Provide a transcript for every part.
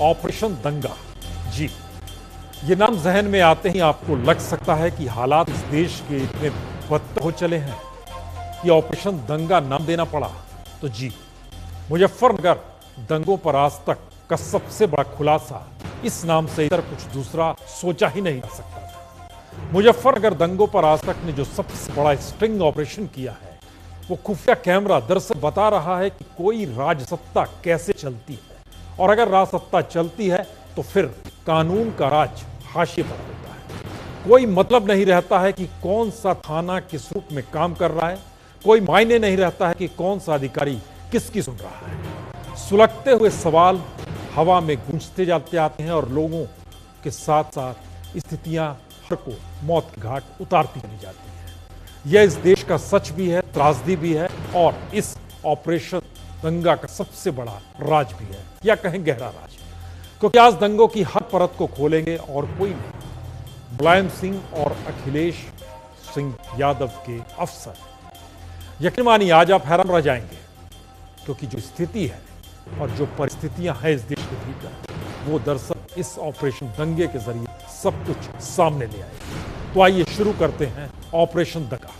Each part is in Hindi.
ऑपरेशन दंगा। जी, ये नाम जहन में आते ही आपको लग सकता है कि हालात इस देश के इतने बदतर हो चले हैं कि ऑपरेशन दंगा नाम देना पड़ा। तो जी, मुजफ्फरनगर दंगों पर आज तक का सबसे बड़ा खुलासा इस नाम से इतर कुछ दूसरा सोचा ही नहीं जा सकता था। मुजफ्फरनगर दंगों पर आज तक ने जो सबसे बड़ा स्ट्रिंग ऑपरेशन किया है, वो खुफिया कैमरा दरअसल बता रहा है कि कोई राजसत्ता कैसे चलती है, और अगर राजसत्ता चलती है तो फिर कानून का राज हाशिए पर होता है। कोई मतलब नहीं रहता है कि कौन सा थाना किस रूप में काम कर रहा है, कोई मायने नहीं रहता है कि कौन सा अधिकारी किसकी सुन रहा है। सुलगते हुए सवाल हवा में गूंजते जाते आते हैं और लोगों के साथ साथ स्थितियां हर को मौत के घाट उतारती चली जाती है। यह इस देश का सच भी है, त्रासदी भी है, और इस ऑपरेशन दंगा का सबसे बड़ा राज भी है, या कहें गहरा राज। क्योंकि आज दंगों की हर परत को खोलेंगे और कोई नहीं, मुलायम सिंह और अखिलेश सिंह यादव के अफसर। यकीन मानिए आज आप हैरान रह जाएंगे, क्योंकि जो स्थिति है और जो परिस्थितियां हैं इस देश के भीतर, वो दरअसल इस ऑपरेशन दंगे के जरिए सब कुछ सामने ले आएगी। तो आइए शुरू करते हैं ऑपरेशन दंगा।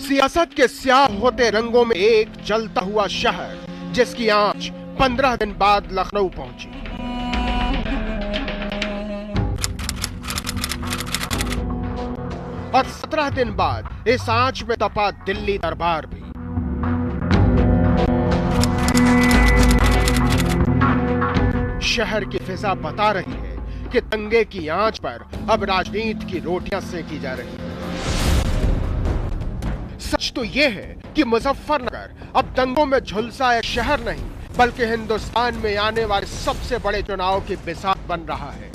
सियासत के स्याह होते रंगों में एक जलता हुआ शहर, जिसकी आंच 15 दिन बाद लखनऊ पहुंची। और 17 दिन बाद इस आंच में तपा दिल्ली दरबार भी। शहर की फिजा बता रही है कि दंगे की आंच पर अब राजनीति की रोटियां सेकी जा रही है। सच तो यह है कि मुजफ्फरनगर अब दंगों में झुलसा एक शहर नहीं, बल्कि हिंदुस्तान में आने वाले सबसे बड़े चुनाव की बिसात बन रहा है।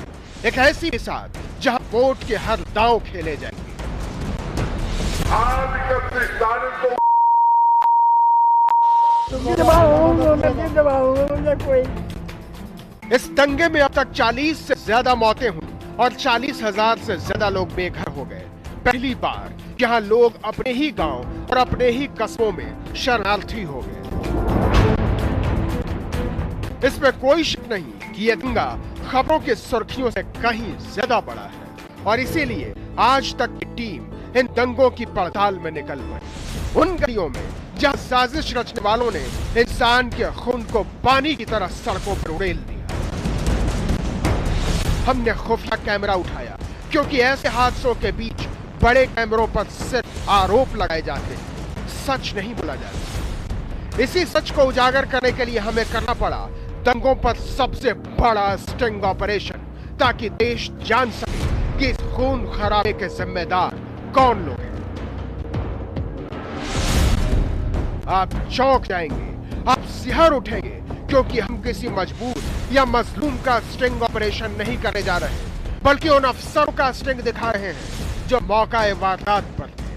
एक ऐसी बिसात जहां वोट के हर दांव खेले जाएंगे। इस दंगे में अब तक 40 से ज्यादा मौतें हुई और 40,000 से ज्यादा लोग बेघर हो गए। पहली बार जहां लोग अपने ही गांव और अपने ही कस्बों में शरणार्थी हो गए। इसमें कोई शक नहीं कि यह दंगा खबरों की सुर्खियों से कहीं ज्यादा बड़ा है, और इसीलिए आज तक की टीम इन दंगों की पड़ताल में निकल पड़ी। उन गलियों में जहां साजिश रचने वालों ने इंसान के खून को पानी की तरह सड़कों पर उड़ेल दिया। हमने खुफिया कैमरा उठाया, क्योंकि ऐसे हादसों के बीच बड़े कैमरों पर सिर्फ आरोप लगाए जाते हैं, सच नहीं बोला जाता। इसी सच को उजागर करने के लिए हमें करना पड़ा दंगों पर सबसे बड़ा स्टिंग ऑपरेशन, ताकि देश जान सके कि इस खून खराबे के जिम्मेदार कौन लोग हैं। आप चौंक जाएंगे, आप सिहर उठेंगे, क्योंकि हम किसी मजबूर या मजलूम का स्टिंग ऑपरेशन नहीं करने जा रहे, बल्कि उन अफसरों का स्टिंग दिखा रहे हैं जो मौका वारदात पर थे,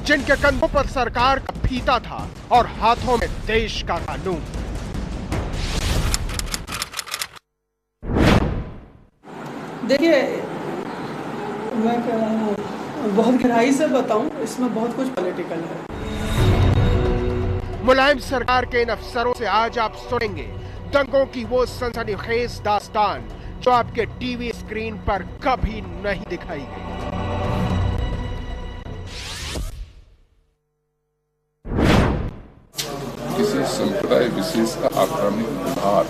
जिनके कंधों पर सरकार का फीता था और हाथों में देश का कानून। देखिए, मैं बहुत गहराई से बताऊं, इसमें बहुत कुछ पॉलिटिकल है। मुलायम सरकार के इन अफसरों से आज आप सुनेंगे दंगों की वो सनसनीखेज दास्तान जो आपके टीवी स्क्रीन पर कभी नहीं दिखाई गई। किसी संप्रदाय विशेष का आक्रामक व्यवहार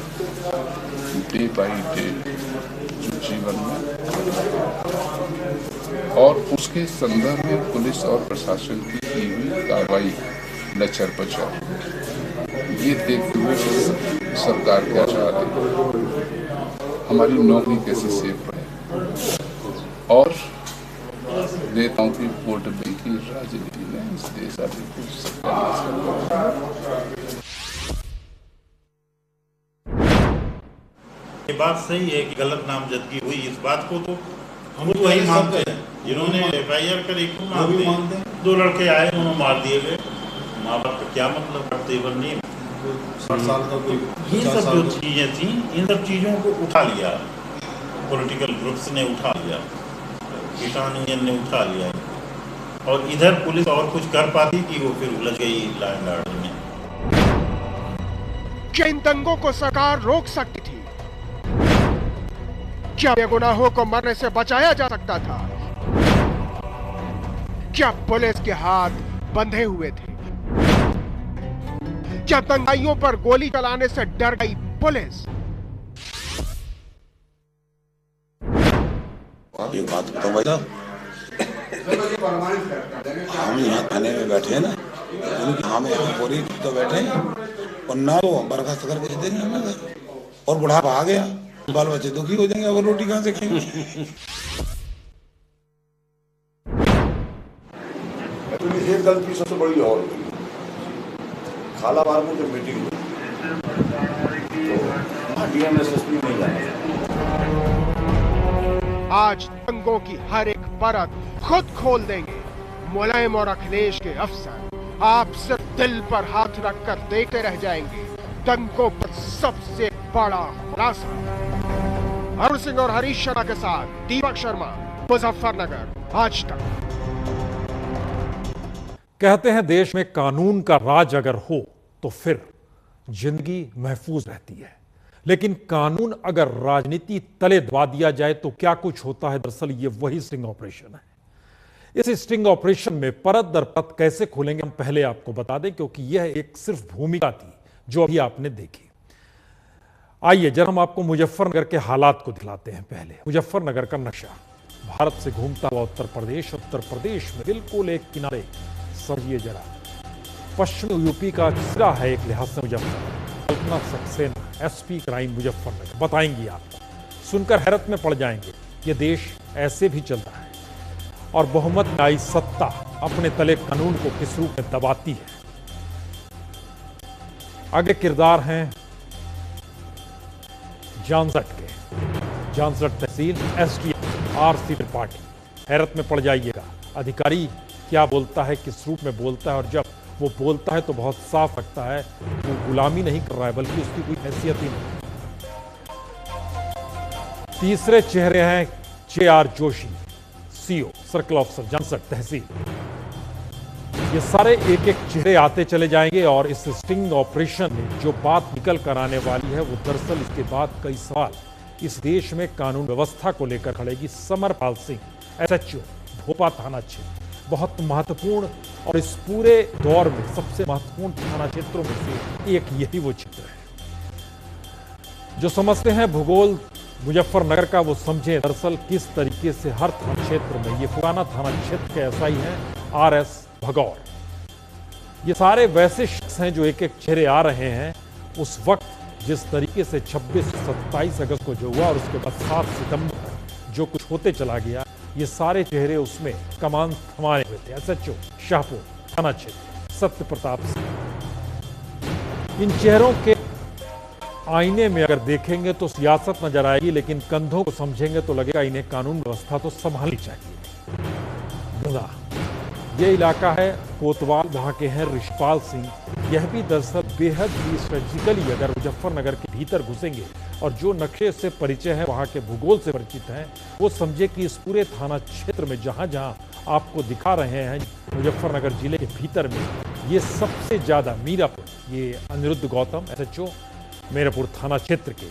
डे बाई डे जो जीवन में, और उसके संदर्भ में पुलिस और प्रशासन की हुई कार्रवाई लचर पचर, ये देखते हुए सरकार क्या चाह रही, हमारी नौकरी कैसे सेफ रहे, और नेताओं की वोट बैंक की राजनीति ने इस देश आदि को सत्यानाश कर दिया। ये बात सही है कि गलत नामजदगी हुई, इस बात को तो हम तो वही मानते हैं जिन्होंने FIR करी को मानते हैं। 2 लड़के आए, उन्होंने मार दिए गए, माँ बाप का क्या मतलब, तेवर नहीं। 60 साल का कोई ये सब जो चीजें थी, इन सब चीजों को उठा लिया, पॉलिटिकल ग्रुप्स ने उठा लिया, किसान यूनियन ने उठा लिया, और इधर पुलिस और कुछ कर पाती कि वो फिर उलझ गई लॉ एंड ऑर्डर में। क्या इन दंगों को सरकार रोक सकती थी? क्या बेगुनाहों को मरने से बचाया जा सकता था? क्या पुलिस के हाथ बंधे हुए थे? क्या दंगाइयों पर गोली चलाने से डर गई पुलिस? ये बात बताओ भाई साहब, हम यहाँ थाने में बैठे हैं ना, हम यहाँ पूरी तो बैठे हैं और ना वो बर्खास्त करके भेज देंगे हमें घर, और बुढ़ापा आ गया, बाल बच्चे दुखी हो जाएंगे, और रोटी कहाँ से खाएंगे? एक गलती सबसे बड़ी और हुई, खालाबार में जो मीटिंग हुई तो DMSSP नहीं जाना। आज दंगों की हर एक परत खुद खोल देंगे मुलायम और अखिलेश के अफसर। आप सिर्फ दिल पर हाथ रखकर देखते रह जाएंगे दंगों पर सबसे बड़ा खुलासा। अरुण सिंह और हरीश शर्मा के साथ दीपक शर्मा, मुजफ्फरनगर, आज तक। कहते हैं देश में कानून का राज अगर हो तो फिर जिंदगी महफूज रहती है, लेकिन कानून अगर राजनीति तले दबा दिया जाए तो क्या कुछ होता है। दरअसल ये वही स्टिंग ऑपरेशन है। इस स्टिंग ऑपरेशन में परत दर परत कैसे खोलेंगे हम पहले आपको बता दें, क्योंकि यह एक सिर्फ भूमिका थी जो अभी आपने देखी। आइए जरा हम आपको मुजफ्फरनगर के हालात को दिखलाते हैं। पहले मुजफ्फरनगर का नक्शा, भारत से घूमता हुआ उत्तर प्रदेश में बिल्कुल एक किनारे, समझिए जरा, पश्चिमी यूपी का सिरा है एक लिहाज से मुजफ्फरनगर। कल्पना सक्सेना SP क्राइम मुजफ्फरनगर बताएंगी आपको, सुनकर हैरत में पड़ जाएंगे। ये देश ऐसे भी चलता है और बहुमत में आई सत्ता अपने तले कानून को किस रूप में दबाती है। आगे किरदार हैं जानसठ के, जानसठ तहसील SDM RC त्रिपाठी। हैरत में पड़ जाइएगा, अधिकारी क्या बोलता है, किस रूप में बोलता है, और जब वो बोलता है तो बहुत साफ लगता है वो गुलामी नहीं कर रहा है, बल्कि उसकी कोई हैसियत ही नहीं। तीसरे चेहरे हैं JR Joshi, CO circle officer Jansath tehsil. ये सारे एक एक चेहरे आते चले जाएंगे और इस स्टिंग ऑपरेशन में जो बात निकल कर आने वाली है वो दरअसल इसके बाद कई सवाल इस देश में कानून व्यवस्था को लेकर खड़ेगी। समरपाल सिंह SHO भोपा थाना क्षेत्र, बहुत महत्वपूर्ण और इस पूरे दौर में सबसे महत्वपूर्ण थाना क्षेत्रों में से एक यही वो क्षेत्र है। जो समझते हैं भूगोल मुजफ्फरनगर का वो समझे दरअसल किस तरीके से हर थाना क्षेत्र में, ये पुराना थाना क्षेत्र के ऐसा ही है, RS भगौर, ये सारे वैसे शख्स हैं जो एक एक चेहरे आ रहे हैं। उस वक्त जिस तरीके से 26 27 अगस्त को जो हुआ और उसके बाद 7 सितंबर जो कुछ होते चला गया, ये सारे चेहरे उसमें कमान थमाए हुए थे। SHO शाहपुर थाना क्षेत्र सत्य प्रताप सिंह। इन चेहरों के आईने में अगर देखेंगे तो सियासत नजर आएगी, लेकिन कंधों को समझेंगे तो लगेगा इन्हें कानून व्यवस्था तो संभालनी चाहिए। गंगा ये इलाका है, कोतवाल वहां के हैं ऋषपाल सिंह। यह भी दरअसल बेहद ही स्ट्रेटेजिकली अगर मुजफ्फरनगर के भीतर घुसेंगे और जो नक्शे से परिचय है, वहां के भूगोल से परिचित हैं, वो समझे कि इस पूरे थाना क्षेत्र में जहां जहां आपको दिखा रहे हैं मुजफ्फरनगर जिले के भीतर में, ये सबसे ज्यादा मीरापुर, ये अनिरुद्ध गौतम SHO मीरापुर थाना क्षेत्र के